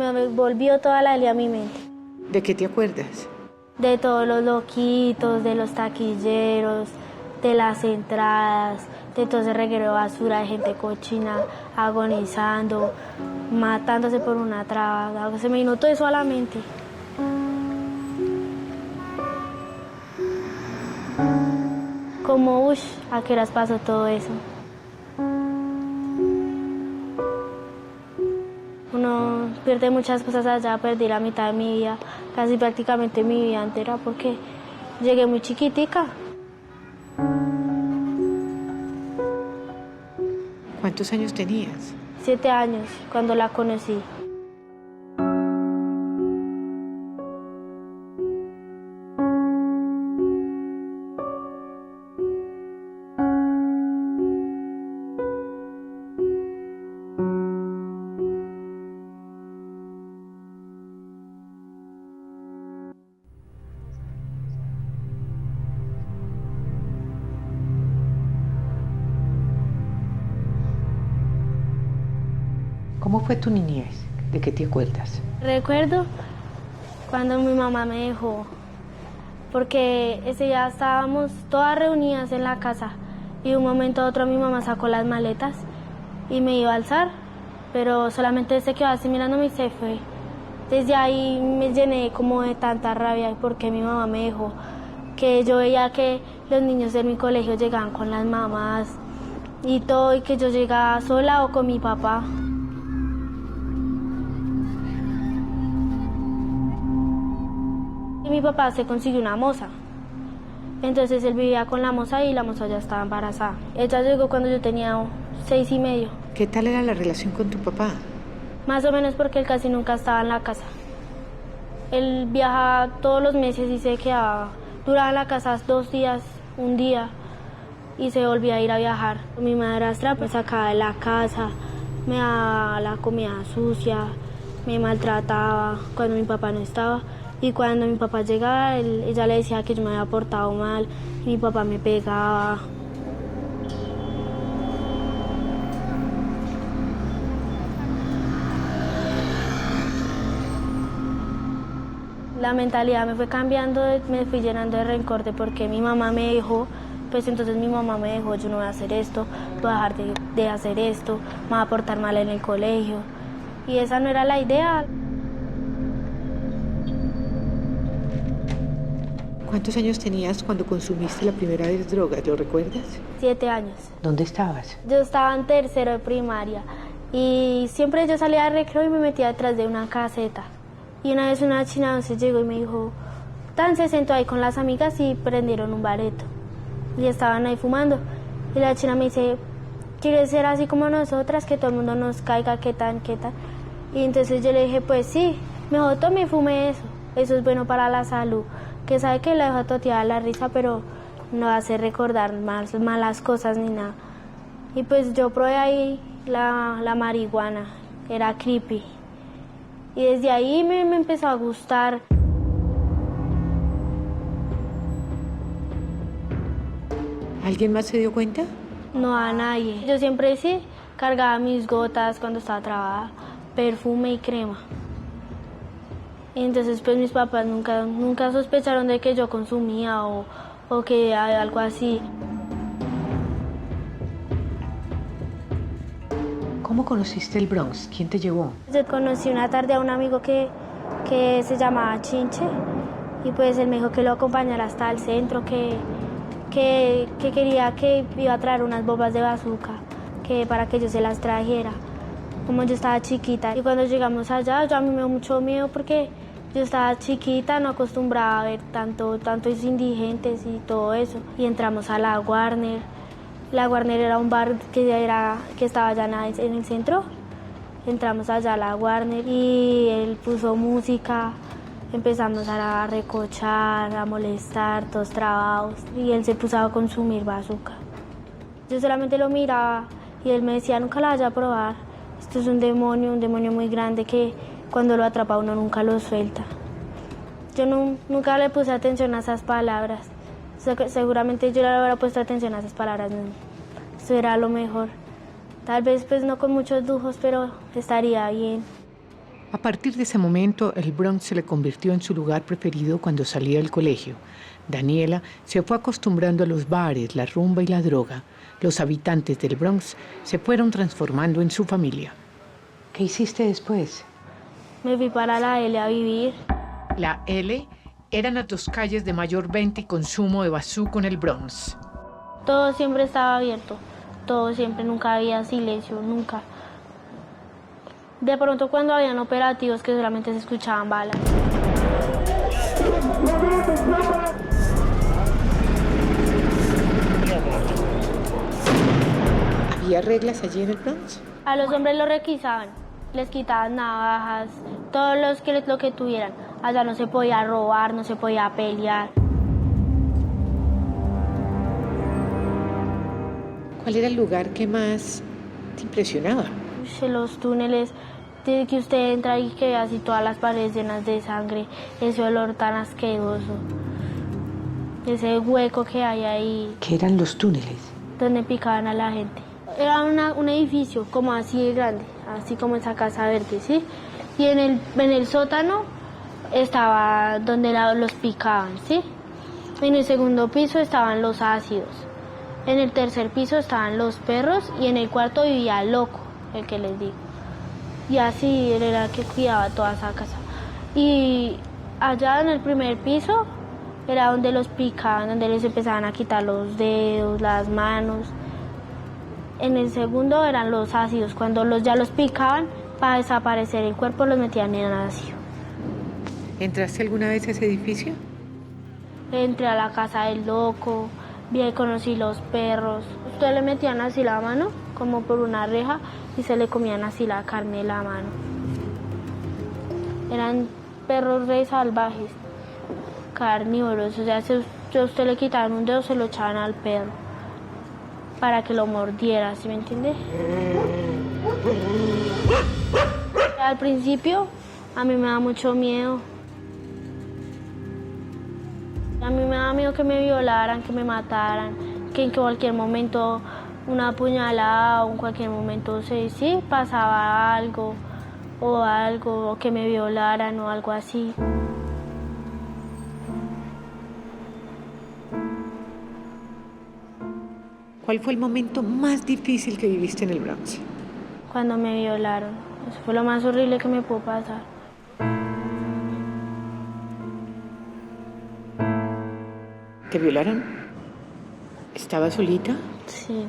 me volvió toda la idea a mi mente. ¿De qué te acuerdas? De todos los loquitos, de los taquilleros, de las entradas, de todo ese reguero de basura, de gente cochina, agonizando, matándose por una traba. Se me vino todo eso a la mente. Como, ¿a qué horas pasó todo eso? Uno pierde muchas cosas allá, perdí la mitad de mi vida, casi prácticamente mi vida entera, porque llegué muy chiquitica. ¿Cuántos años tenías? 7 años, cuando la conocí. ¿Cómo fue tu niñez? ¿De qué te acuerdas? Recuerdo cuando mi mamá me dejó, porque ese día estábamos todas reunidas en la casa y de un momento a otro mi mamá sacó las maletas y me iba a alzar, pero solamente se quedó así mirándome y se fue. Desde ahí me llené como de tanta rabia porque mi mamá me dejó, que yo veía que los niños de mi colegio llegaban con las mamás y todo, y que yo llegaba sola o con mi papá. Mi papá se consiguió una moza, entonces él vivía con la moza y la moza ya estaba embarazada. Ella llegó cuando yo tenía 6 y medio. ¿Qué tal era la relación con tu papá? Más o menos porque él casi nunca estaba en la casa. Él viajaba todos los meses y se quedaba, duraba en la casa 2 días, un día, y se volvía a ir a viajar. Mi madrastra me sacaba de la casa, me daba la comida sucia, me maltrataba cuando mi papá no estaba. Y cuando mi papá llegaba, ella le decía que yo me había portado mal, y mi papá me pegaba. La mentalidad me fue cambiando, me fui llenando de rencor de porque mi mamá me dejó, pues entonces mi mamá me dejó, yo no voy a hacer esto, voy a dejar de hacer esto, me voy a portar mal en el colegio. Y esa no era la idea. ¿Cuántos años tenías cuando consumiste la primera vez drogas? ¿Lo recuerdas? 7 años. ¿Dónde estabas? Yo estaba en tercero de primaria y siempre yo salía de recreo y me metía detrás de una caseta. Y una vez una china se llegó y me dijo, Tan se sentó ahí con las amigas y prendieron un bareto. Y estaban ahí fumando. Y la china me dice, ¿quieres ser así como nosotras? Que todo el mundo nos caiga, ¿qué tal, qué tal? Y entonces yo le dije, pues sí, mejor tome y fume eso. Eso es bueno para la salud. Que sabe que la deja toteada la risa, pero no hace recordar más malas cosas ni nada. Y pues yo probé ahí la marihuana, era creepy. Y desde ahí me empezó a gustar. ¿Alguien más se dio cuenta? No, a nadie. Yo siempre sí cargaba mis gotas cuando estaba trabada, perfume y crema. Y entonces pues mis papás nunca sospecharon de que yo consumía o que algo así. ¿Cómo conociste el Bronx? ¿Quién te llevó? Yo conocí una tarde a un amigo que se llamaba Chinche y pues él me dijo que lo acompañara hasta el centro, que quería que iba a traer unas bombas de bazooka, que para que yo se las trajera, como yo estaba chiquita. Y cuando llegamos allá, a mí me dio mucho miedo porque yo estaba chiquita, no acostumbraba a ver tantos indigentes y todo eso. Y entramos a la Warner. La Warner era un bar que estaba allá en el centro. Entramos allá a la Warner y él puso música. Empezamos a recochar, a molestar, todos trabados, y él se puso a consumir bazooka. Yo solamente lo miraba y él me decía, nunca la vaya a probar. Esto es un demonio muy grande que cuando lo atrapa uno nunca lo suelta. Yo nunca le puse atención a esas palabras. Seguramente yo le hubiera puesto atención a esas palabras. Eso era lo mejor. Tal vez pues no con muchos lujos, pero estaría bien. A partir de ese momento, el Bronx se le convirtió en su lugar preferido cuando salía del colegio. Daniela se fue acostumbrando a los bares, la rumba y la droga. Los habitantes del Bronx se fueron transformando en su familia. ¿Qué hiciste después? Me fui para la L a vivir. La L eran las dos calles de mayor venta y consumo de bazuco en el Bronx. Todo siempre estaba abierto. Todo siempre, nunca había silencio, nunca. De pronto cuando habían operativos que solamente se escuchaban balas. ¿Había reglas allí en el Bronx? A los hombres los requisaban, les quitaban navajas, todos lo que tuvieran. Allá no se podía robar, no se podía pelear. ¿Cuál era el lugar que más te impresionaba? Los túneles, de que usted entra y que ve así todas las paredes llenas de sangre, ese olor tan asqueroso, ese hueco que hay ahí. ¿Qué eran los túneles? Donde picaban a la gente. Era un edificio como así de grande, así como esa casa verde, ¿sí? Y en el sótano estaba donde los picaban, ¿sí? En el segundo piso estaban los ácidos. En el tercer piso estaban los perros y en el cuarto vivía el loco, el que les digo. Y así él era el que cuidaba toda esa casa. Y allá en el primer piso era donde los picaban, donde les empezaban a quitar los dedos, las manos. En el segundo eran los ácidos, cuando ya los picaban para desaparecer el cuerpo los metían en ácido. ¿Entraste alguna vez a ese edificio? Entré a la casa del loco, vi y conocí los perros. Ustedes le metían así la mano, como por una reja, y se le comían así la carne de la mano. Eran perros re salvajes, carnívoros. O sea, si a usted le quitaban un dedo, se lo echaban al perro para que lo mordiera, ¿sí me entiende? Al principio, a mí me da mucho miedo. A mí me da miedo que me violaran, que me mataran, que en cualquier momento una puñalada o en cualquier momento sí pasaba algo, o que me violaran o algo así. ¿Cuál fue el momento más difícil que viviste en el Bronx? Cuando me violaron. Eso fue lo más horrible que me pudo pasar. ¿Te violaron? ¿Estabas solita? Sí.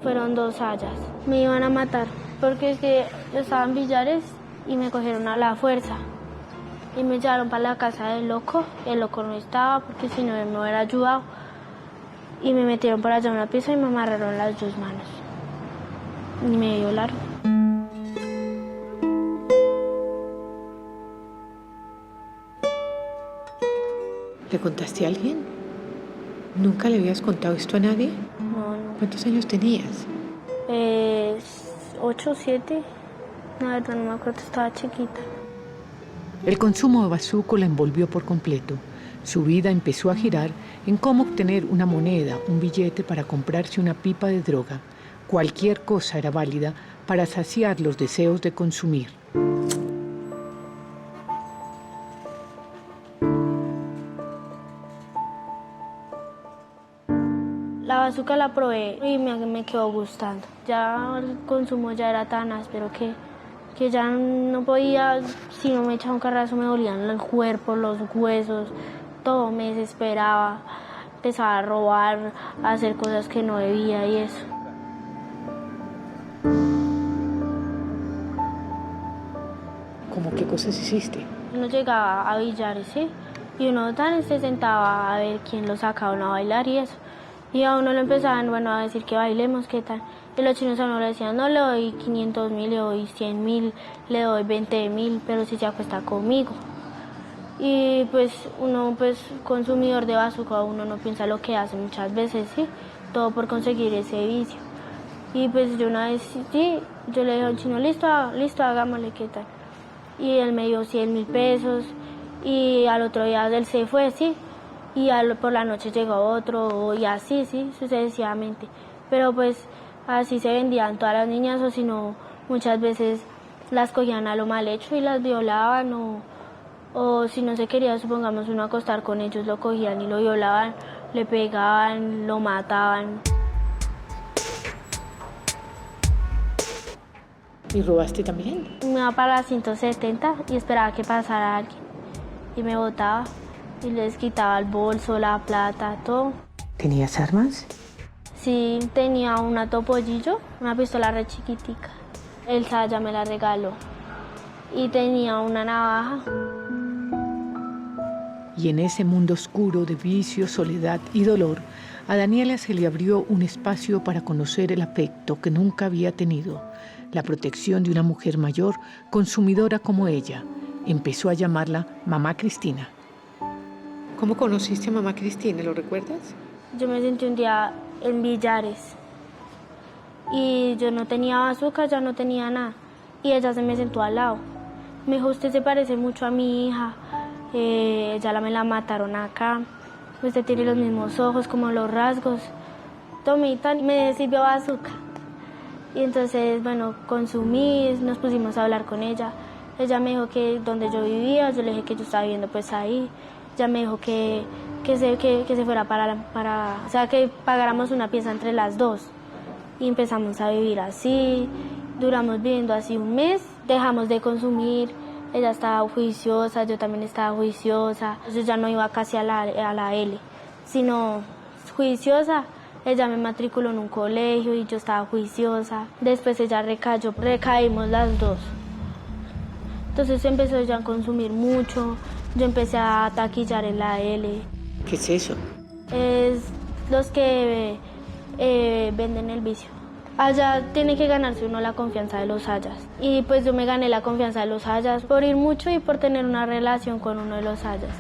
Fueron 2 hayas. Me iban a matar porque es que yo estaba en Villares y me cogieron a la fuerza. Y me llevaron para la casa del loco. El loco no estaba porque si no él me hubiera ayudado. Y me metieron por allá en una pieza y me amarraron las 2 manos. Y me violaron. ¿Le contaste a alguien? ¿Nunca le habías contado esto a nadie? No, no. ¿Cuántos años tenías? 8, 7. La verdad no me acuerdo, estaba chiquita. El consumo de bazuco la envolvió por completo. Su vida empezó a girar en cómo obtener una moneda, un billete para comprarse una pipa de droga. Cualquier cosa era válida para saciar los deseos de consumir. La bazuca la probé y me quedó gustando. Ya el consumo ya era tan áspero que ya no podía, si no me echaba un carrazo me dolían el cuerpo, los huesos, todo me desesperaba. Empezaba a robar, a hacer cosas que no debía y eso. ¿Cómo qué cosas hiciste? Uno llegaba a Villares, ¿sí? Y uno tan se sentaba a ver quién lo sacaba a bailar y eso. Y a uno le empezaban, bueno, a decir que bailemos, qué tal. Y los chinos a uno le decían, no, le doy 500.000, le doy 100.000, le doy 20.000, pero si se acuesta conmigo. Y pues uno, pues consumidor de bazuca, uno no piensa lo que hace muchas veces, ¿sí? Todo por conseguir ese vicio. Y pues yo una vez, sí, yo le dije al chino, listo, hagámosle, qué tal. Y él me dio 100.000 pesos y al otro día él se fue, sí. Y por la noche llegó otro y así, sí, sucesivamente. Pero pues así se vendían todas las niñas o si no, muchas veces las cogían a lo mal hecho y las violaban o si no se quería, supongamos, uno acostar con ellos, lo cogían y lo violaban, le pegaban, lo mataban. ¿Y robaste también? Me iba para la 170 y esperaba que pasara alguien y me botaba y les quitaba el bolso, la plata, todo. ¿Tenías armas? Sí, tenía una topollillo, una pistola re chiquitica. El Saya me la regaló y tenía una navaja. Y en ese mundo oscuro de vicio, soledad y dolor, a Daniela se le abrió un espacio para conocer el afecto que nunca había tenido, la protección de una mujer mayor, consumidora como ella. Empezó a llamarla Mamá Cristina. ¿Cómo conociste a Mamá Cristina? ¿Lo recuerdas? Yo me sentí un día en Villares y yo no tenía azúcar, ya no tenía nada. Y ella se me sentó al lado. Me dijo, usted se parece mucho a mi hija, ya me la mataron acá, usted tiene los mismos ojos, como los rasgos. Tomita me sirvió azúcar. Y entonces, bueno, consumí, nos pusimos a hablar con ella. Ella me dijo que donde yo vivía, yo le dije que yo estaba viviendo pues ahí. Ella me dijo que se fuera o sea, que pagáramos una pieza entre las dos. Y empezamos a vivir así, duramos viviendo así un mes, dejamos de consumir. Ella estaba juiciosa, yo también estaba juiciosa. Yo ya no iba casi a la L, sino juiciosa. Ella me matriculó en un colegio y yo estaba juiciosa. Después ella recaímos las dos. Entonces empezó ella a consumir mucho. Yo empecé a taquillar en la L. ¿Qué es eso? Es los que venden el vicio. Allá tiene que ganarse uno la confianza de los Sayas. Y pues yo me gané la confianza de los Sayas por ir mucho y por tener una relación con uno de los Sayas.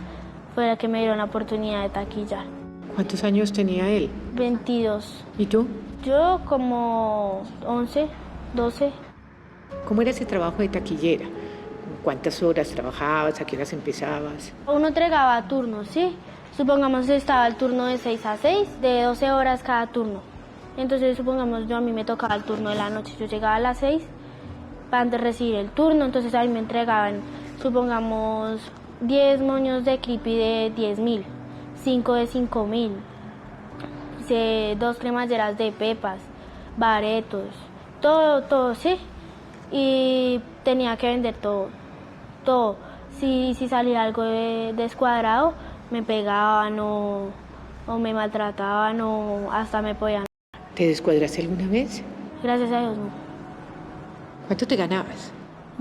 Fue la que me dieron la oportunidad de taquillar. ¿Cuántos años tenía él? 22. ¿Y tú? Yo como 11, 12. ¿Cómo era ese trabajo de taquillera? ¿Cuántas horas trabajabas? ¿A qué horas empezabas? Uno entregaba turnos, ¿sí? Supongamos que estaba el turno de 6 a 6, de 12 horas cada turno. Entonces, supongamos, a mí me tocaba el turno de la noche. Yo llegaba a las 6 para recibir el turno, entonces a mí me entregaban, supongamos, 10 moños de creepy de 10.000, 5 de 5.000, 2 cremalleras de pepas, baretos, todo, ¿sí? Y tenía que vender todo. Si salía algo descuadrado, me pegaban o me maltrataban o hasta me podían. ¿Te descuadraste alguna vez? Gracias a Dios, no. ¿Cuánto te ganabas?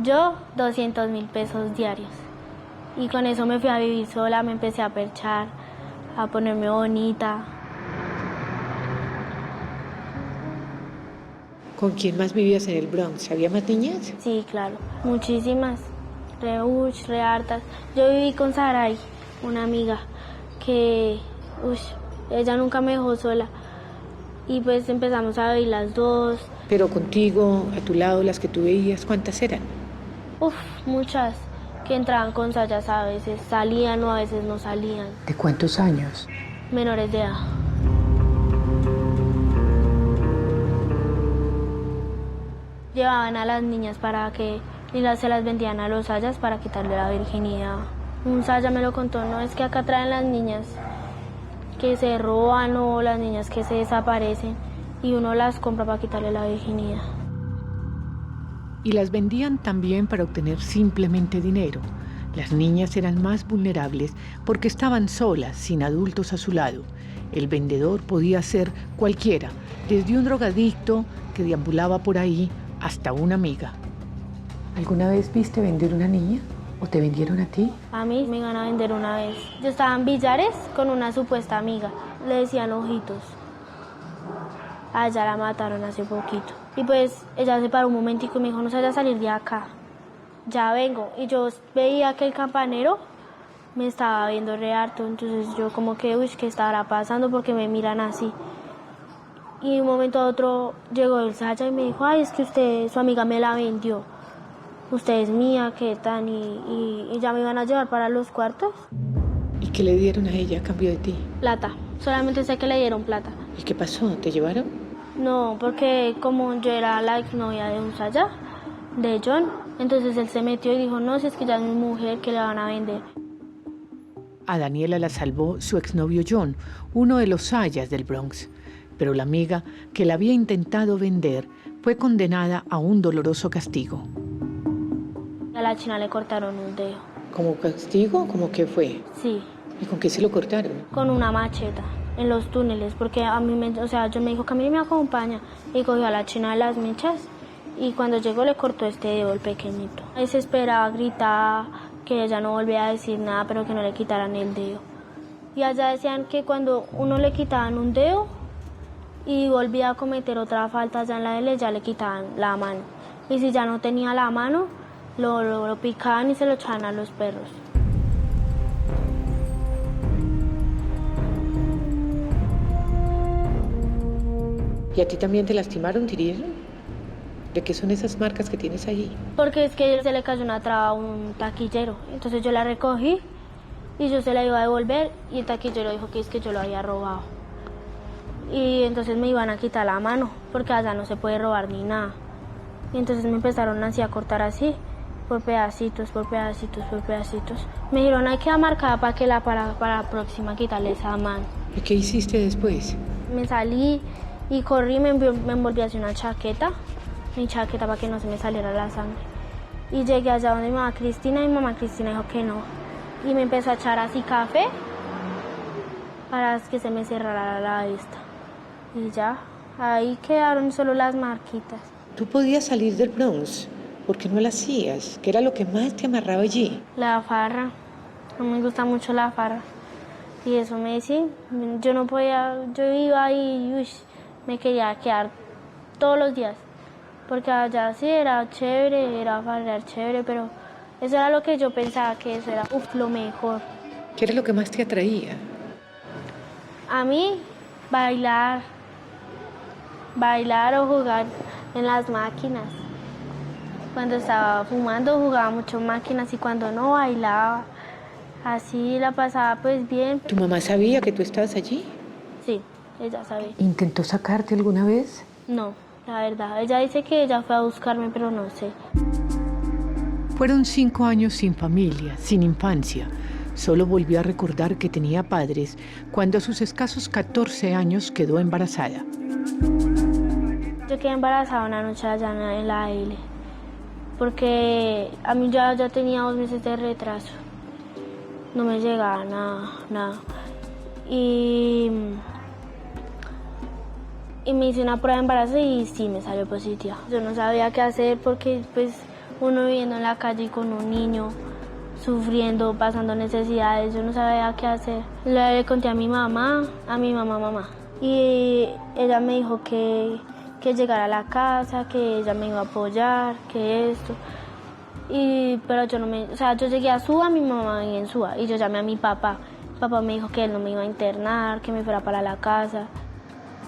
Yo, 200.000 pesos diarios. Y con eso me fui a vivir sola, me empecé a perchar, a ponerme bonita. ¿Con quién más vivías en el Bronx? ¿Había más niñas? Sí, claro, muchísimas, re hartas. Yo viví con Saray, una amiga, que ella nunca me dejó sola. Y pues empezamos a vivir las dos. Pero contigo, a tu lado, las que tú veías, ¿cuántas eran? Muchas que entraban con Sayas, a veces salían o a veces no salían. ¿De cuántos años? Menores de edad. Llevaban a las niñas se las vendían a los Sayas para quitarle la virginidad. Un Saya me lo contó, no es que acá traen las niñas que se roban o las niñas que se desaparecen y uno las compra para quitarle la virginidad. Y las vendían también para obtener simplemente dinero. Las niñas eran más vulnerables porque estaban solas, sin adultos a su lado. El vendedor podía ser cualquiera, desde un drogadicto que deambulaba por ahí hasta una amiga. ¿Alguna vez viste vender una niña? ¿O te vendieron a ti? A mí me iban a vender una vez. Yo estaba en Villares con una supuesta amiga. Le decían Ojitos. A ella la mataron hace poquito. Y pues ella se paró un momentico y me dijo, no se vaya a salir de acá. Ya vengo. Y yo veía que el campanero me estaba viendo re harto. Entonces yo como que, ¿qué estará pasando? Porque me miran así. Y de un momento a otro llegó el Saya y me dijo, ay, es que su amiga me la vendió. Usted es mía, ¿qué tal? Y ya me iban a llevar para los cuartos. ¿Y qué le dieron a ella a cambio de ti? Plata. Solamente sé que le dieron plata. ¿Y qué pasó? ¿Te llevaron? No, porque como yo era la exnovia de un Saya, de John. Entonces él se metió y dijo, no, si es que ya es mi mujer, que la van a vender. A Daniela la salvó su exnovio John, uno de los sayas del Bronx. Pero la amiga que la había intentado vender fue condenada a un doloroso castigo. A la china le cortaron un dedo. ¿Como castigo? ¿Cómo qué fue? Sí. ¿Y con qué se lo cortaron? Con una macheta en los túneles, porque a mí yo me dijo, Camila me acompaña, y cogió a la china de las mechas, y cuando llegó le cortó este dedo, el pequeñito. Desesperada, gritaba que ella no volvía a decir nada, pero que no le quitaran el dedo. Y allá decían que cuando uno le quitaban un dedo y volvía a cometer otra falta allá en la L, ya le quitaban la mano. Y si ya no tenía la mano, lo picaban y se lo echaban a los perros. ¿Y a ti también te lastimaron, te hirieron? ¿De qué son esas marcas que tienes ahí? Porque es que se le cayó una traba a un taquillero. Entonces yo la recogí y yo se la iba a devolver y el taquillero dijo que es que yo lo había robado. Y entonces me iban a quitar la mano porque allá no se puede robar ni nada. Y entonces me empezaron así a cortar así, por pedacitos, por pedacitos, por pedacitos. Me dijeron, hay que marcar para la próxima quitarle esa mano. ¿Y qué hiciste después? Me salí y corrí, me envolví hacia una chaqueta, mi chaqueta para que no se me saliera la sangre. Y llegué allá donde mi mamá Cristina y mi mamá Cristina dijo que no. Y me empezó a echar así café para que se me cerrara la vista. Y ya, ahí quedaron solo las marquitas. Tú podías salir del Bronx, ¿por qué no lo hacías? ¿Qué era lo que más te amarraba allí? La farra, no me gusta mucho la farra. Y eso me decía, yo no podía, yo iba ahí y me quería quedar todos los días. Porque allá sí era chévere, era farrear chévere, pero eso era lo que yo pensaba que eso era lo mejor. ¿Qué era lo que más te atraía? A mí, bailar o jugar en las máquinas. Cuando estaba fumando jugaba mucho máquinas y cuando no bailaba. Así la pasaba pues bien. ¿Tu mamá sabía que tú estabas allí? Sí, ella sabía. ¿Intentó sacarte alguna vez? No, la verdad. Ella dice que ella fue a buscarme, pero no sé. Fueron 5 años sin familia, sin infancia. Solo volvió a recordar que tenía padres cuando a sus escasos 14 años quedó embarazada. Yo quedé embarazada una noche allá en la L, porque a mí ya tenía 2 meses de retraso. No me llegaba nada. Y me hice una prueba de embarazo y sí me salió positiva. Yo no sabía qué hacer porque pues uno viviendo en la calle con un niño, sufriendo, pasando necesidades, yo no sabía qué hacer. Le conté a mi mamá. Y ella me dijo que llegara a la casa, que ella me iba a apoyar, que esto. Pero yo llegué a Suba, mi mamá en Suba, y yo llamé a mi papá. Mi papá me dijo que él no me iba a internar, que me fuera para la casa.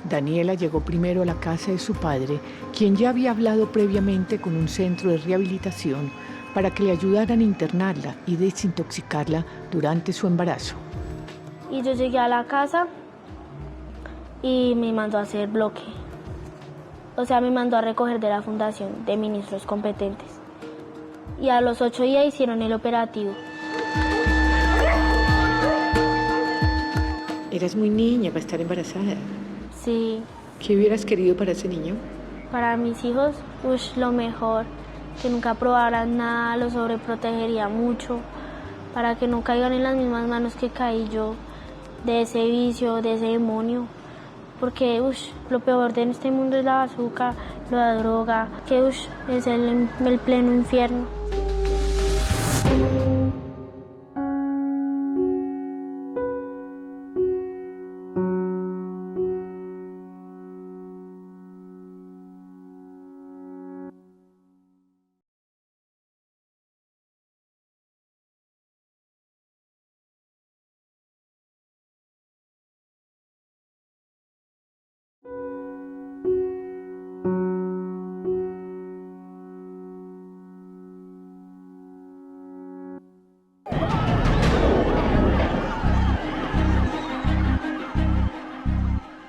Daniela llegó primero a la casa de su padre, quien ya había hablado previamente con un centro de rehabilitación para que le ayudaran a internarla y desintoxicarla durante su embarazo. Y yo llegué a la casa y me mandó a hacer bloque. O sea, me mandó a recoger de la fundación de ministros competentes. Y a los 8 días hicieron el operativo. Eras muy niña para estar embarazada. Sí. ¿Qué hubieras querido para ese niño? Para mis hijos, lo mejor. Que nunca probaran nada, los sobreprotegería mucho. Para que no caigan en las mismas manos que caí yo. De ese vicio, de ese demonio. Porque lo peor de este mundo es la azúcar, la droga, que es el pleno infierno.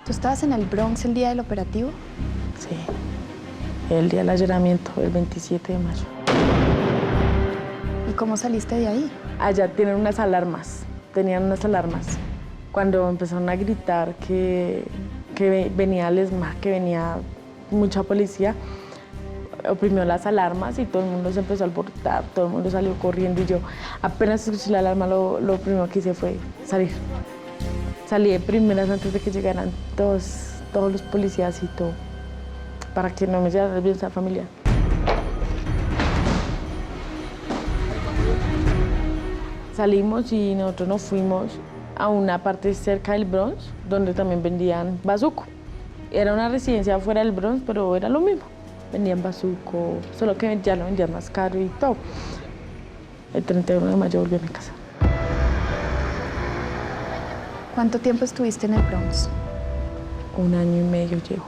¿Tú estabas en el Bronx el día del operativo? Sí. el día del allanamiento, el 27 de mayo. ¿Y cómo saliste de ahí? Allá tenían unas alarmas. Cuando empezaron a gritar que venía el ESMAD, que venía mucha policía, oprimió las alarmas y todo el mundo se empezó a alborotar, todo el mundo salió corriendo y yo apenas escuché la alarma, lo primero que hice fue salir. Salí de primeras antes de que llegaran todos los policías y todo, para que no me llegara el bienestar familiar. Salimos y nosotros nos fuimos a una parte cerca del Bronx, donde también vendían bazuco. Era una residencia fuera del Bronx, pero era lo mismo. Vendían bazuco, solo que ya lo vendían más caro y todo. El 31 de mayo volví a mi casa. ¿Cuánto tiempo estuviste en el Bronx? 1 año y medio llevo,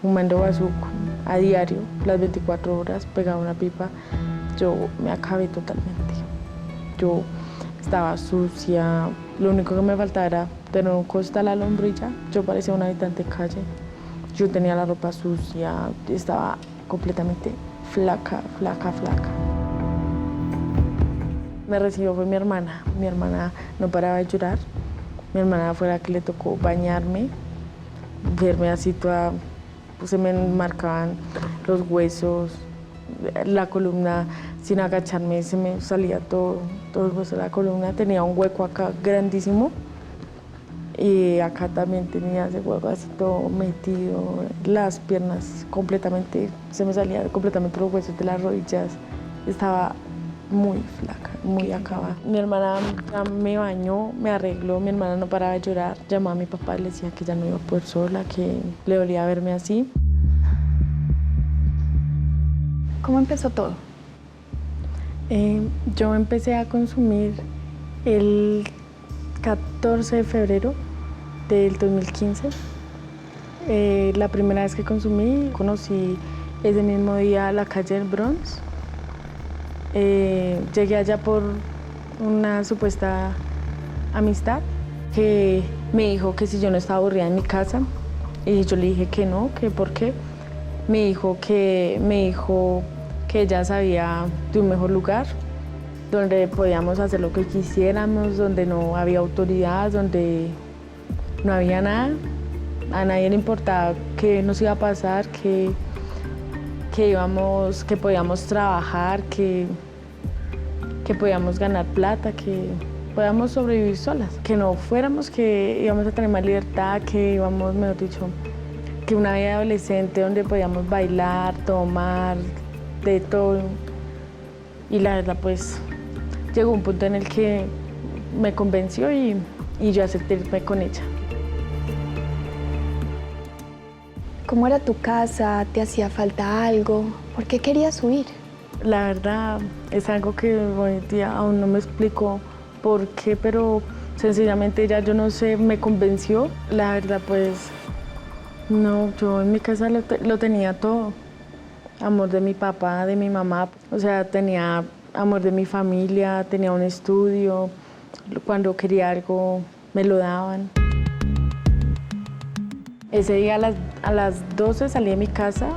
fumando bazuco a diario, las 24 horas, pegaba una pipa. Yo me acabé totalmente. Yo estaba sucia, lo único que me faltaba era tener un costal al hombro y ya. Yo parecía un habitante de calle. Yo tenía la ropa sucia, estaba completamente flaca. Me recibió fue mi hermana. Mi hermana no paraba de llorar. Mi hermana fue la que le tocó bañarme, verme así toda, pues se me marcaban los huesos, la columna, sin agacharme se me salía todo el hueso de la columna. Tenía un hueco acá grandísimo y acá también tenía ese hueco así todo metido, las piernas completamente, se me salían completamente los huesos de las rodillas. Estaba muy flaca, muy acabada. Mi hermana ya me bañó, me arregló, mi hermana no paraba de llorar. Llamó a mi papá y le decía que ya no iba a poder sola, que le dolía verme así. ¿Cómo empezó todo? Yo empecé a consumir el 14 de febrero del 2015. La primera vez que consumí, conocí ese mismo día la calle del Bronx. Llegué allá por una supuesta amistad que me dijo que si yo no estaba aburrida en mi casa, y yo le dije que no, que por qué. Me dijo que ella sabía de un mejor lugar, donde podíamos hacer lo que quisiéramos, donde no había autoridad, donde no había nada. A nadie le importaba qué nos iba a pasar, que podíamos trabajar, que podíamos ganar plata, que podíamos sobrevivir solas, que no fuéramos, que íbamos a tener más libertad, que íbamos, mejor dicho, que una vida adolescente donde podíamos bailar, tomar, de todo. Y la verdad, pues, llegó un punto en el que me convenció y yo acepté irme con ella. ¿Cómo era tu casa? ¿Te hacía falta algo? ¿Por qué querías huir? La verdad, es algo que hoy en día aún no me explico por qué, pero sencillamente ella, yo no sé, me convenció. La verdad, pues, no, yo en mi casa lo tenía todo. Amor de mi papá, de mi mamá, o sea, tenía amor de mi familia, tenía un estudio. Cuando quería algo, me lo daban. Ese día a las 12 salí de mi casa,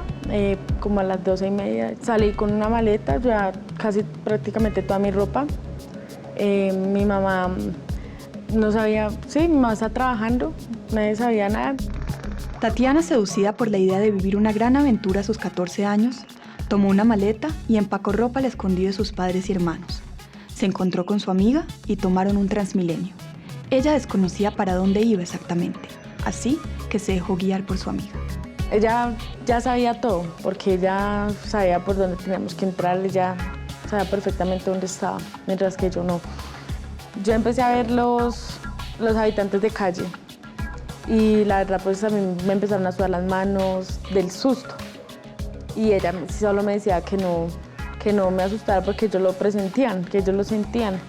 como a las 12:30. Salí con una maleta, ya casi prácticamente toda mi ropa. Mi mamá no sabía, sí, mi mamá está trabajando, nadie sabía nada. Tatiana, seducida por la idea de vivir una gran aventura a sus 14 años, tomó una maleta y empacó ropa al escondido de sus padres y hermanos. Se encontró con su amiga y tomaron un Transmilenio. Ella desconocía para dónde iba exactamente, así que se dejó guiar por su amiga. Ella ya sabía todo, porque ella sabía por dónde teníamos que entrar, ella sabía perfectamente dónde estaba, mientras que yo no. Yo empecé a ver los habitantes de calle y la verdad pues a mí me empezaron a sudar las manos del susto. Y ella solo me decía que no me asustara porque ellos lo presentían, que ellos lo sentían.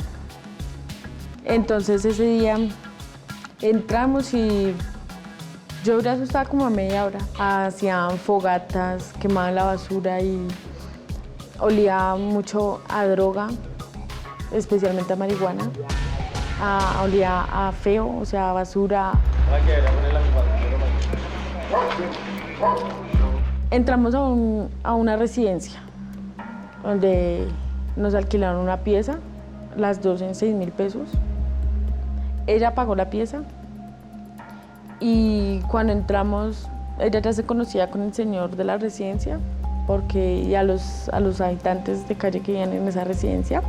Entonces ese día entramos y yo duré asustada como a media hora. Hacían fogatas, quemaban la basura y olía mucho a droga, especialmente a marihuana. Olía a feo, o sea, a basura. Entramos a una residencia donde nos alquilaron una pieza, las dos en 6.000 pesos. Ella pagó la pieza y cuando entramos, ella ya se conocía con el señor de la residencia y a los habitantes de calle que vivían en esa residencia,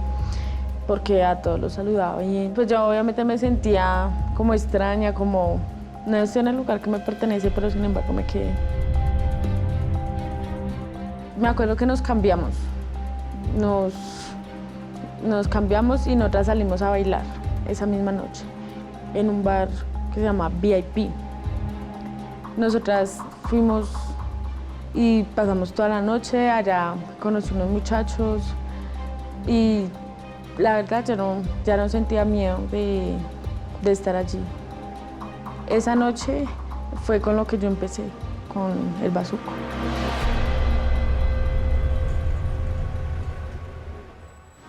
porque a todos los saludaba. Y pues yo obviamente me sentía como extraña, como no estoy en el lugar que me pertenece, pero sin embargo me quedé. Me acuerdo que nos cambiamos y nosotras salimos a bailar esa misma noche en un bar que se llama VIP. Nosotras fuimos y pasamos toda la noche allá, conocí unos muchachos y la verdad ya no sentía miedo de estar allí. Esa noche fue con lo que yo empecé, con el bazuco.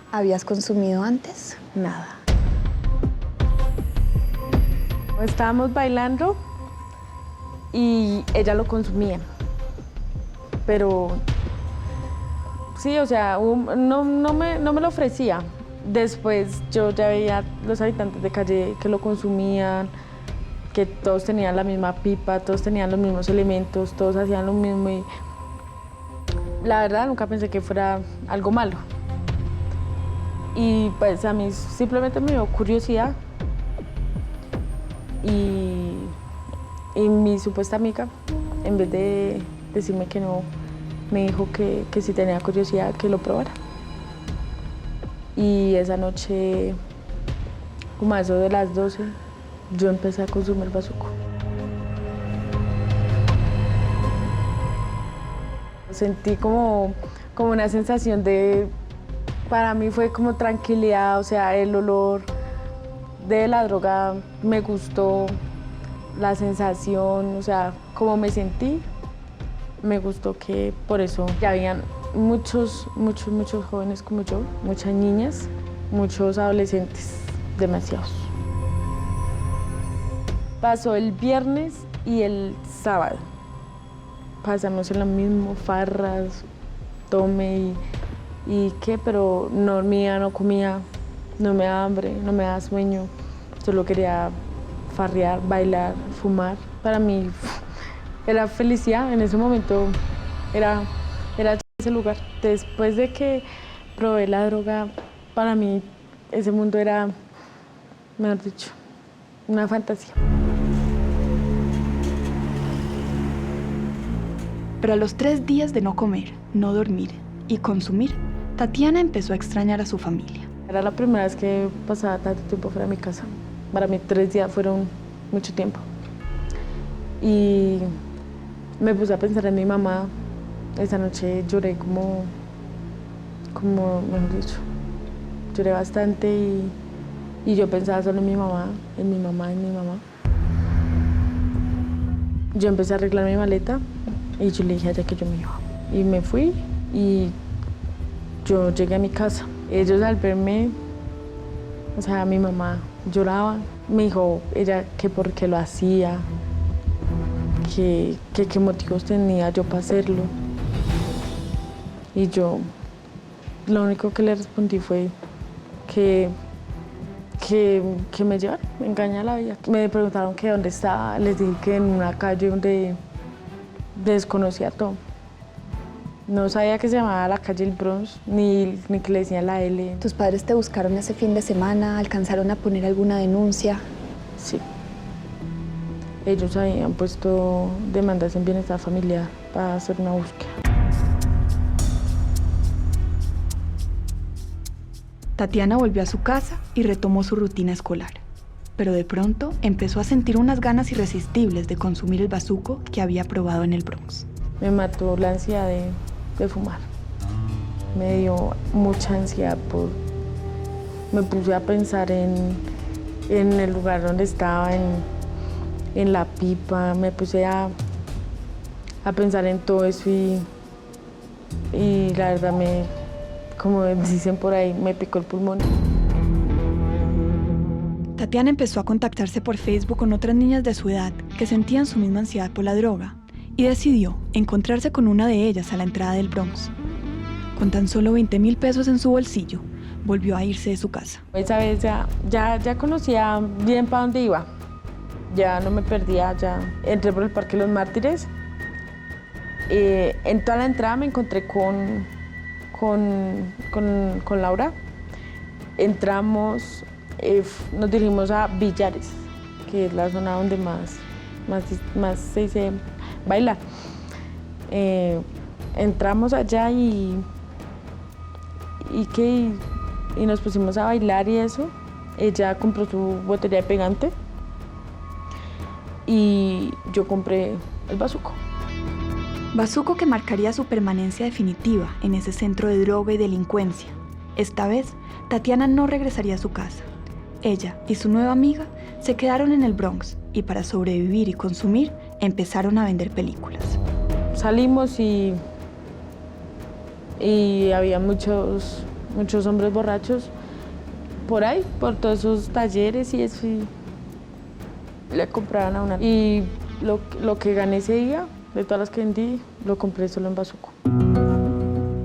¿Habías consumido antes? Nada. Estábamos bailando y ella lo consumía, pero sí, o sea, no me lo ofrecía. Después yo ya veía los habitantes de calle que lo consumían, que todos tenían la misma pipa, todos tenían los mismos elementos, todos hacían lo mismo y la verdad nunca pensé que fuera algo malo. Y pues a mí simplemente me dio curiosidad y mi supuesta amiga, en vez de decirme que no, me dijo que si tenía curiosidad que lo probara. Y esa noche, como a eso de las 12, yo empecé a consumir bazuco. Sentí como una sensación para mí fue como tranquilidad, o sea, el olor de la droga me gustó, la sensación, o sea, cómo me sentí, me gustó que por eso ya habían muchos jóvenes como yo, muchas niñas, muchos adolescentes, demasiados. Pasó el viernes y el sábado. Pasamos en lo mismo, farras, tome y qué, pero no dormía, no comía, no me daba hambre, no me daba sueño. Solo quería farrear, bailar, fumar. Para mí era felicidad, en ese momento era ese lugar. Después de que probé la droga, para mí ese mundo era, mejor dicho, una fantasía. Pero a los 3 días de no comer, no dormir y consumir, Tatiana empezó a extrañar a su familia. Era la primera vez que pasaba tanto tiempo fuera de mi casa. Para mí 3 días fueron mucho tiempo. Y me puse a pensar en mi mamá. Esa noche lloré como mejor dicho, lloré bastante y yo pensaba solo en mi mamá. Yo empecé a arreglar mi maleta y yo le dije a ella que yo me iba. Y me fui y yo llegué a mi casa. Ellos al verme, o sea, mi mamá lloraba. Me dijo ella que por qué lo hacía, que qué motivos tenía yo para hacerlo. Y yo lo único que le respondí fue que me llevaron, me engaña la vida. Me preguntaron que dónde estaba, les dije que en una calle donde desconocía todo. No sabía que se llamaba la calle El Bronx, ni que le decían la L. ¿Tus padres te buscaron ese fin de semana? ¿Alcanzaron a poner alguna denuncia? Sí. Ellos habían puesto demandas en bienestar familiar para hacer una búsqueda. Tatiana volvió a su casa y retomó su rutina escolar. Pero de pronto empezó a sentir unas ganas irresistibles de consumir el bazuco que había probado en el Bronx. Me mató la ansiedad de fumar. Me dio mucha ansiedad. Me puse a pensar en el lugar donde estaba, en la pipa. Me puse a pensar en todo eso y la verdad como dicen por ahí, me picó el pulmón. Tatiana empezó a contactarse por Facebook con otras niñas de su edad que sentían su misma ansiedad por la droga y decidió encontrarse con una de ellas a la entrada del Bronx. Con tan solo 20.000 pesos en su bolsillo, volvió a irse de su casa. Esa vez ya conocía bien para dónde iba. Ya no me perdía, ya entré por el Parque de los Mártires. En toda la entrada me encontré con Laura. Entramos, nos dirigimos a Villares, que es la zona donde más se dice bailar. Entramos allá y nos pusimos a bailar y eso. Ella compró su botella de pegante y yo compré el bazuco. Bazuco que marcaría su permanencia definitiva en ese centro de droga y delincuencia. Esta vez, Tatiana no regresaría a su casa. Ella y su nueva amiga se quedaron en el Bronx y para sobrevivir y consumir empezaron a vender películas. Salimos y había muchos hombres borrachos por ahí, por todos esos talleres y eso. Y le compraban a una. Y lo que gané ese día, de todas las que vendí, lo compré solo en bazuco.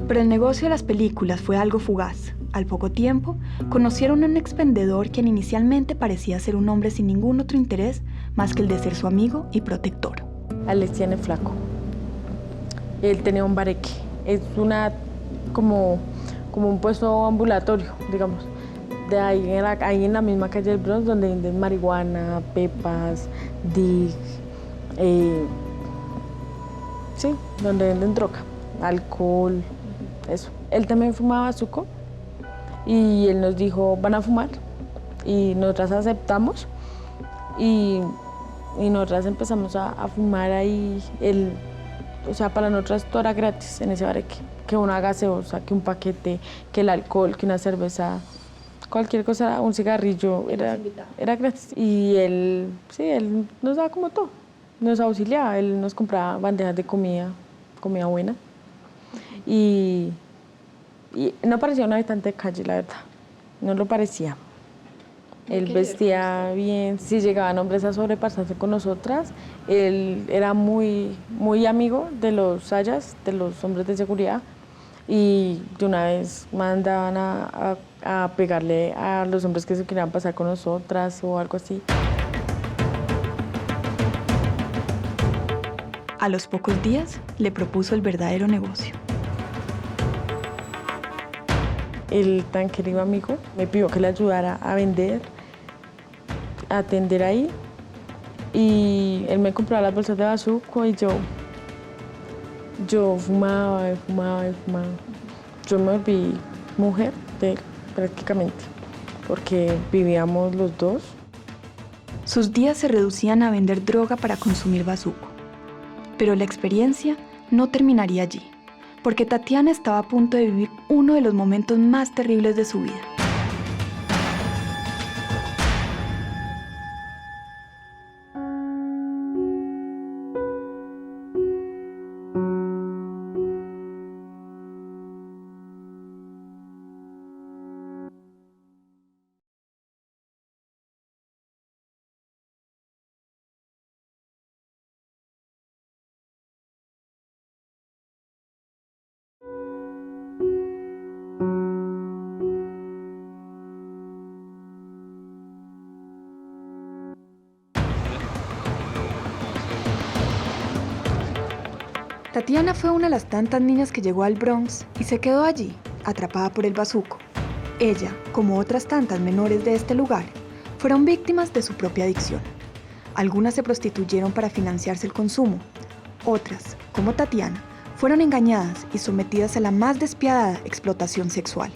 Pero el negocio de las películas fue algo fugaz. Al poco tiempo, conocieron a un expendedor quien inicialmente parecía ser un hombre sin ningún otro interés más que el de ser su amigo y protector. Alex tiene flaco. Él tenía un bareque. Es como un puesto ambulatorio, digamos. De ahí en la misma calle del Bronx, donde venden marihuana, pepas, dig, sí, donde venden droga, alcohol, eso. Él también fumaba bazuco y él nos dijo, van a fumar, y nosotras aceptamos y nosotras empezamos a fumar ahí. O sea, para nosotras todo era gratis en ese bareque, que una gaseosa, que un paquete, que el alcohol, que una cerveza, cualquier cosa, un cigarrillo, era gratis. Y él nos daba como todo, nos auxiliaba, él nos compraba bandejas de comida buena. Y no parecía un habitante de calle, la verdad, no lo parecía. Él vestía bien, si llegaban hombres a sobrepasarse con nosotras, él era muy, muy amigo de los sayas, de los hombres de seguridad, y de una vez mandaban a pegarle a los hombres que se querían pasar con nosotras o algo así. A los pocos días, le propuso el verdadero negocio. El tan querido amigo me pidió que le ayudara a vender, a atender ahí. Y él me compraba las bolsas de bazuco y yo fumaba. Yo me volví mujer de él, prácticamente, porque vivíamos los dos. Sus días se reducían a vender droga para consumir bazuco. Pero la experiencia no terminaría allí, porque Tatiana estaba a punto de vivir uno de los momentos más terribles de su vida. Tatiana fue una de las tantas niñas que llegó al Bronx y se quedó allí, atrapada por el bazuco. Ella, como otras tantas menores de este lugar, fueron víctimas de su propia adicción. Algunas se prostituyeron para financiarse el consumo. Otras, como Tatiana, fueron engañadas y sometidas a la más despiadada explotación sexual.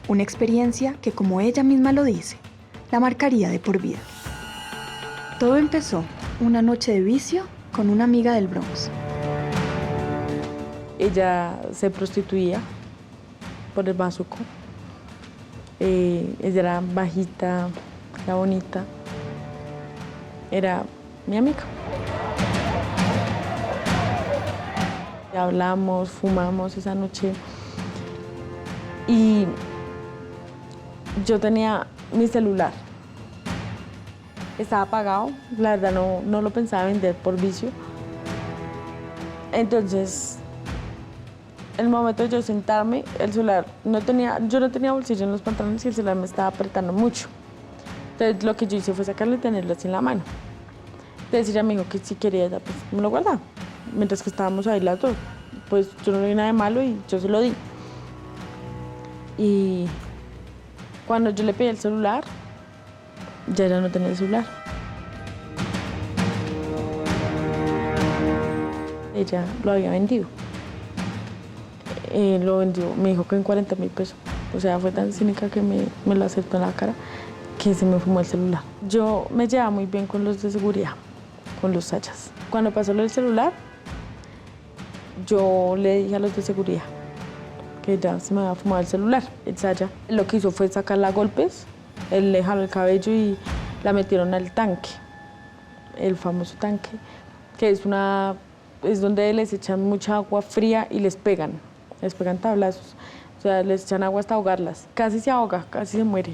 Una experiencia que, como ella misma lo dice, la marcaría de por vida. Todo empezó una noche de vicio con una amiga del Bronx. Ella se prostituía por el bazuco. Ella era bajita, era bonita. Era mi amiga. Hablamos, fumamos esa noche. Y yo tenía mi celular. Estaba apagado, la verdad no lo pensaba vender por vicio. Entonces, el momento de yo sentarme, el celular yo no tenía bolsillo en los pantalones y el celular me estaba apretando mucho. Entonces lo que yo hice fue sacarlo y tenerlo así en la mano. Entonces ella me dijo que si quería, ella, pues me lo guardaba. Mientras que estábamos ahí las dos, pues yo no vi nada de malo y yo se lo di. Y cuando yo le pedí el celular, ya ella no tenía el celular. Ella lo había vendido. Lo vendió, me dijo que en 40.000 pesos. O sea, fue tan cínica que me lo aceptó en la cara que se me fumó el celular. Yo me llevaba muy bien con los de seguridad, con los Sayas. Cuando pasó lo del celular, yo le dije a los de seguridad que ya se me había fumado el celular. El Saya lo que hizo fue sacarla a golpes, él le jaló el cabello y la metieron al tanque, el famoso tanque, que es donde les echan mucha agua fría y les pegan tablazos. O sea, les echan agua hasta ahogarlas. Casi se ahoga, casi se muere.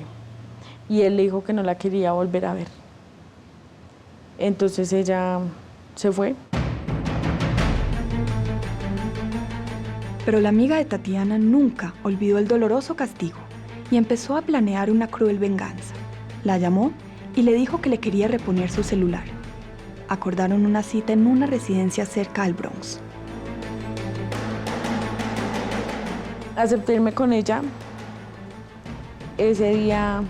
Y él le dijo que no la quería volver a ver. Entonces ella se fue. Pero la amiga de Tatiana nunca olvidó el doloroso castigo y empezó a planear una cruel venganza. La llamó y le dijo que le quería reponer su celular. Acordaron una cita en una residencia cerca al Bronx. Acepté irme con ella. Ese día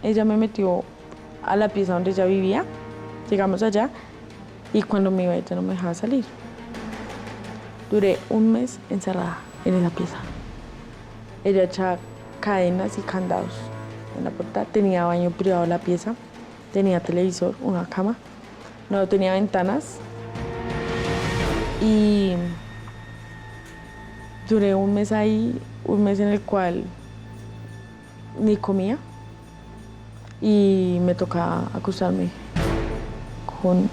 ella me metió a la pieza donde ella vivía. Llegamos allá y cuando me iba ella no me dejaba salir. Duré un mes encerrada en esa pieza. Ella echaba cadenas y candados en la puerta. Tenía baño privado en la pieza, tenía televisor, una cama, no tenía ventanas. Y duré un mes ahí, un mes en el cual ni comía y me tocaba acostarme con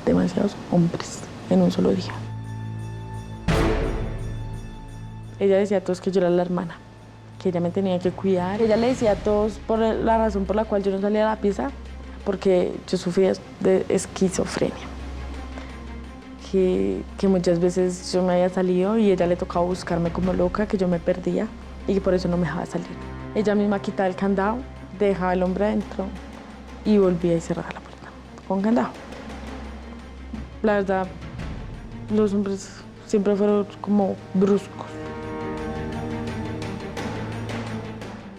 demasiados hombres en un solo día. Ella decía a todos que yo era la hermana, que ella me tenía que cuidar. Ella le decía a todos por la razón por la cual yo no salía de la pieza, porque yo sufría de esquizofrenia. Que muchas veces yo me había salido y ella le tocaba buscarme como loca, que yo me perdía y que por eso no me dejaba salir. Ella misma quitaba el candado, dejaba el hombre adentro y volvía y cerraba la puerta con candado. La verdad, los hombres siempre fueron como bruscos.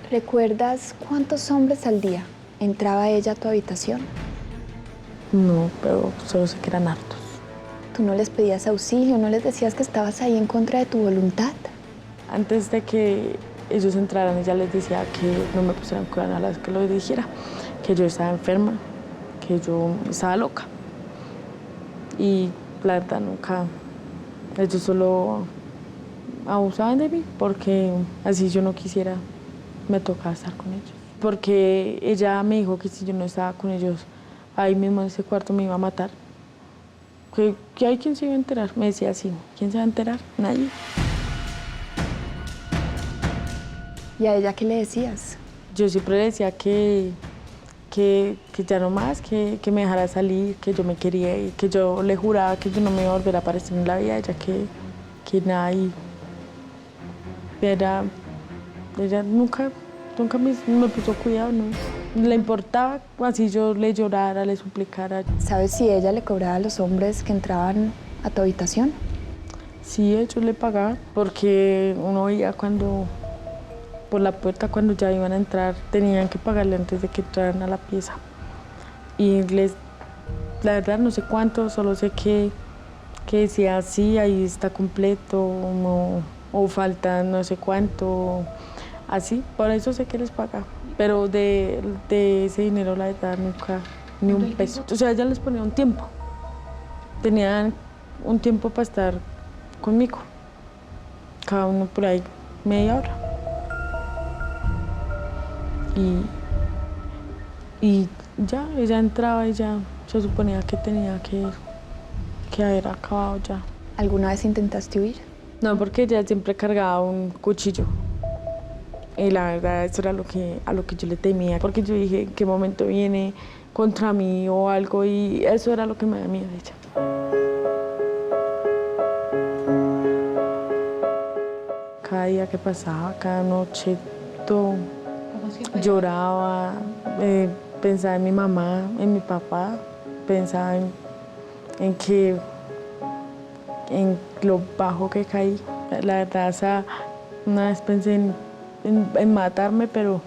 ¿Recuerdas cuántos hombres al día entraba ella a tu habitación? No, pero solo sé que eran hartos. ¿Tú no les pedías auxilio, no les decías que estabas ahí en contra de tu voluntad? Antes de que ellos entraran, ella les decía que no me pusieran cuidado a las que lo dijera, que yo estaba enferma, que yo estaba loca. Y la verdad nunca, ellos solo abusaban de mí, porque así yo no quisiera, me tocaba estar con ellos. Porque ella me dijo que si yo no estaba con ellos, ahí mismo en ese cuarto me iba a matar. Que hay quien se iba a enterar. Me decía así, ¿quién se va a enterar? Nadie. ¿Y a ella qué le decías? Yo siempre le decía que ya no más, que me dejara salir, que yo me quería ir, que yo le juraba que yo no me iba a volver a aparecer en la vida de ella, que nada. Y ella nunca me puso cuidado, no le importaba, así yo le llorara, le suplicara. ¿Sabes si ella le cobraba a los hombres que entraban a tu habitación? Sí, ellos le pagaban, porque uno veía por la puerta cuando ya iban a entrar, tenían que pagarle antes de que entraran a la pieza. Y la verdad no sé cuánto, solo sé que decía sí, ahí está completo, o falta no sé cuánto, así, por eso sé que les pagaba. Pero de ese dinero, la verdad, nunca, ni un peso. O sea, ella les ponía un tiempo. Tenían un tiempo para estar conmigo. Cada uno por ahí media hora. Y ya, ella entraba y ya se suponía que tenía que haber acabado ya. ¿Alguna vez intentaste huir? No, porque ella siempre cargaba un cuchillo. Y la verdad, eso era a lo que yo le temía, porque yo dije, ¿en qué momento viene contra mí o algo? Y eso era lo que me daba miedo de ella. que pasaba, cada noche todo. Lloraba, pensaba en mi mamá, en mi papá, pensaba en lo bajo que caí. La verdad, o sea, una vez pensé en matarme, pero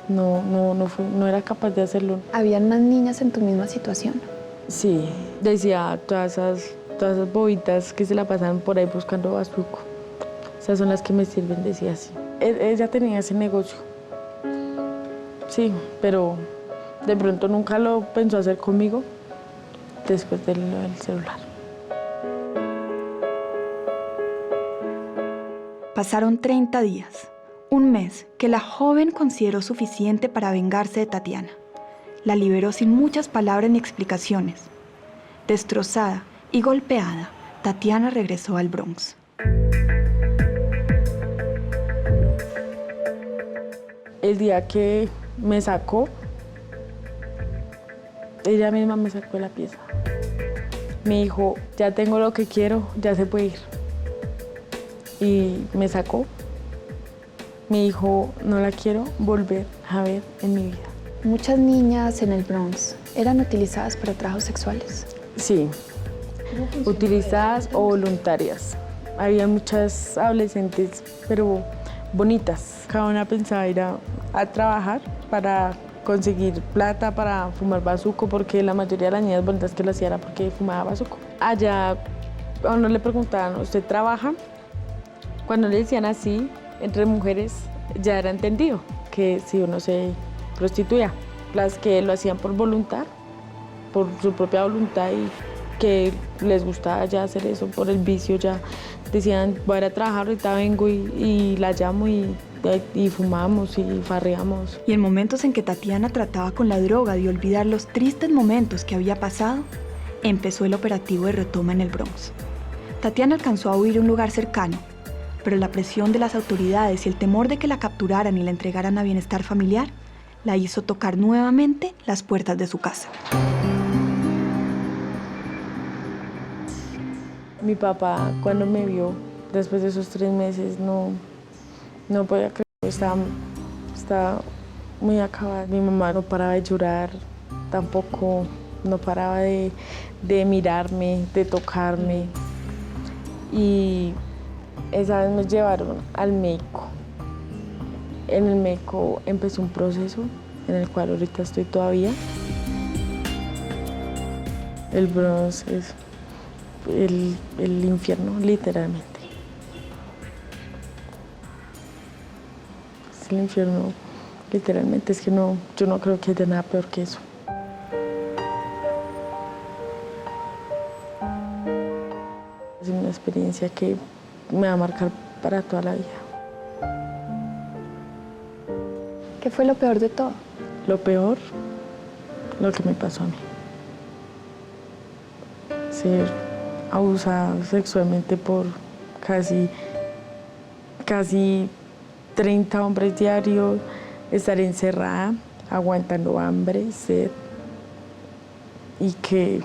no era capaz de hacerlo. ¿Habían más niñas en tu misma situación? Sí, decía todas esas bobitas que se la pasan por ahí buscando bazuco. Esas son las que me sirven, decía así. Ella tenía ese negocio. Sí, pero de pronto nunca lo pensó hacer conmigo después del celular. Pasaron 30 días, un mes que la joven consideró suficiente para vengarse de Tatiana. La liberó sin muchas palabras ni explicaciones. Destrozada y golpeada, Tatiana regresó al Bronx. El día que me sacó, ella misma me sacó de la pieza. Me dijo, ya tengo lo que quiero, ya se puede ir. Y me sacó. Me dijo, no la quiero volver a ver en mi vida. Muchas niñas en el Bronx eran utilizadas para trabajos sexuales. Sí, utilizadas o voluntarias. Había muchas adolescentes, pero bonitas. Cada una pensaba ir a trabajar para conseguir plata, para fumar bazuco, porque la mayoría de las niñas bonitas que lo hacían era porque fumaba bazuco. Allá a uno le preguntaban, ¿usted trabaja? Cuando le decían así, entre mujeres, ya era entendido que si uno se prostituía. Las que lo hacían por voluntad, por su propia voluntad y que les gustaba ya hacer eso por el vicio, ya decían, voy a ir a trabajar, ahorita vengo y la llamo y fumamos y farreamos. Y en momentos en que Tatiana trataba con la droga de olvidar los tristes momentos que había pasado, empezó el operativo de retoma en el Bronx. Tatiana alcanzó a huir a un lugar cercano, pero la presión de las autoridades y el temor de que la capturaran y la entregaran a bienestar familiar la hizo tocar nuevamente las puertas de su casa. Mi papá, cuando me vio, después de esos 3 meses, no podía creer. Estaba muy acabada. Mi mamá no paraba de llorar, tampoco no paraba de mirarme, de tocarme. Y esa vez me llevaron al médico. En el médico empezó un proceso en el cual ahorita estoy todavía. El Bronx es el infierno, literalmente. Es el infierno, literalmente. Es que yo no creo que haya nada peor que eso. Es una experiencia que me va a marcar para toda la vida. ¿Qué fue lo peor de todo? Lo peor, lo que me pasó a mí. Ser abusada sexualmente por casi 30 hombres diarios, estar encerrada, aguantando hambre, sed, y que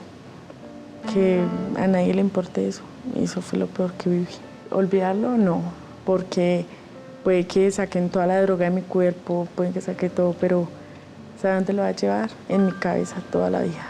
a nadie le importe eso. Eso fue lo peor que viví. Olvidarlo, no, porque puede que saquen toda la droga de mi cuerpo, pueden que saque todo, pero ¿sabe dónde lo va a llevar? En mi cabeza toda la vida.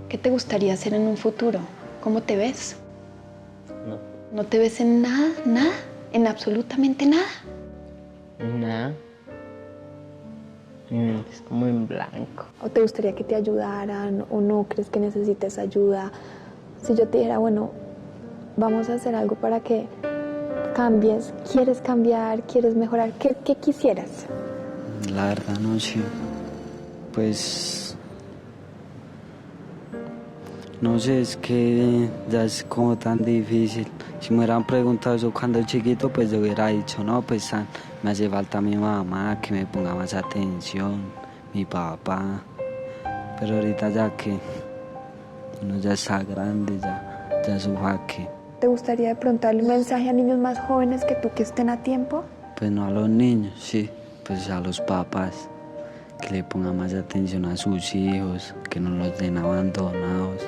¿Qué te gustaría hacer en un futuro? ¿Cómo te ves? No. ¿No te ves en nada, nada? ¿En absolutamente nada? Nada. Mi mente es como en blanco. ¿O te gustaría que te ayudaran o no crees que necesites ayuda? Si yo te dijera, bueno, vamos a hacer algo para que cambies, ¿quieres cambiar? ¿Quieres mejorar? ¿Qué quisieras? La verdad no sé. Pues No sé, es que ya es como tan difícil. Si me hubieran preguntado eso cuando chiquito, pues yo hubiera dicho, no, pues me hace falta mi mamá, que me ponga más atención, mi papá. Pero ahorita ya que uno ya está grande, ya su jaque. ¿Te gustaría de pronto darle un mensaje a niños más jóvenes que tú que estén a tiempo? Pues no a los niños, sí, pues a los papás, que le pongan más atención a sus hijos, que no los den abandonados,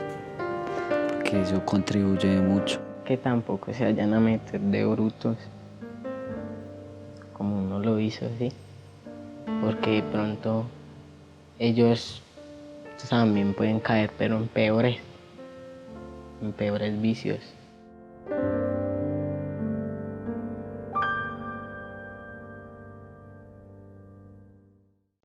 porque eso contribuye mucho. Que tampoco se vayan a meter de brutos, como uno lo hizo, ¿sí? Porque de pronto ellos también pueden caer, pero en peores vicios.